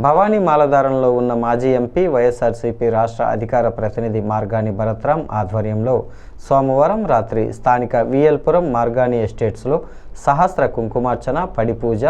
భవానీ మాలధారంలో ఉన్న మాజీ ఎంపీ వైఎస్ఆర్సీపీ రాష్ట్ర అధికార ప్రతినిధి మార్గాని భరత్రాం ఆధ్వర్యంలో సోమవారం రాత్రి స్థానిక విఎల్పురం మార్గాని ఎస్టేట్స్లో సహస్ర కుంకుమార్చన పడిపూజ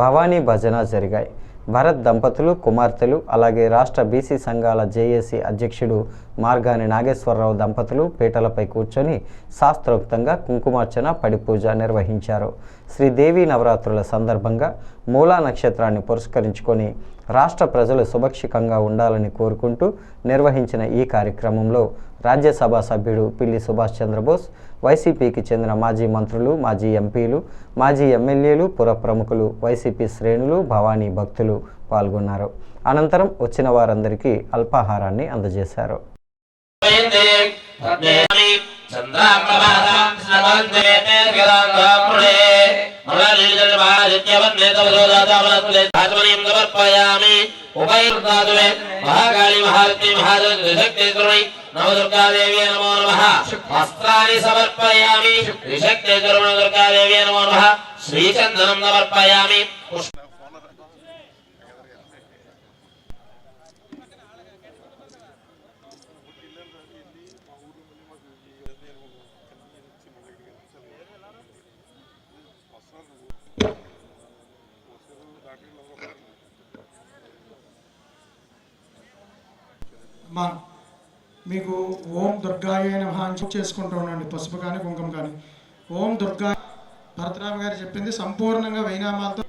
భవానీ భజన జరిగాయి. భరత్ దంపతులు కుమార్తెలు అలాగే రాష్ట్ర బీసీ సంఘాల జేఏసీ అధ్యక్షుడు మార్గాని నాగేశ్వరరావు దంపతులు పీటలపై కూర్చొని శాస్త్రోక్తంగా కుంకుమార్చన పడిపూజ నిర్వహించారు. శ్రీదేవి నవరాత్రుల సందర్భంగా మూలా నక్షత్రాన్ని పురస్కరించుకొని రాష్ట్ర ప్రజలు సుభిక్షంగా ఉండాలని కోరుకుంటూ నిర్వహించిన ఈ కార్యక్రమంలో రాజ్యసభ సభ్యుడు పిల్లి సుభాష్ చంద్రబోస్, వైసీపీకి చెందిన మాజీ మంత్రులు, మాజీ ఎంపీలు, మాజీ ఎమ్మెల్యేలు, పుర ప్రముఖులు, వైసీపీ శ్రేణులు, భవానీ భక్తులు పాల్గొన్నారు. అనంతరం వచ్చిన వారందరికీ అల్పాహారాన్ని అందజేశారు. महाकाली महालक्ष्मी महाशक्ति नवदुर्गा देवी नमो नमः। वस्त्राणि समर्पयामि त्रिशक्ति दुर्गा देवी नमो नमः। श्रीचन्दनं समर्पयामि। మీకు ఓం దుర్గాయ నమః అని చేసుకుంటూ ఉండండి. పసుపు కానీ కుంకుమ కానీ. ఓం దుర్గా భరతరామ గారు చెప్పింది సంపూర్ణంగా వైనామాలతో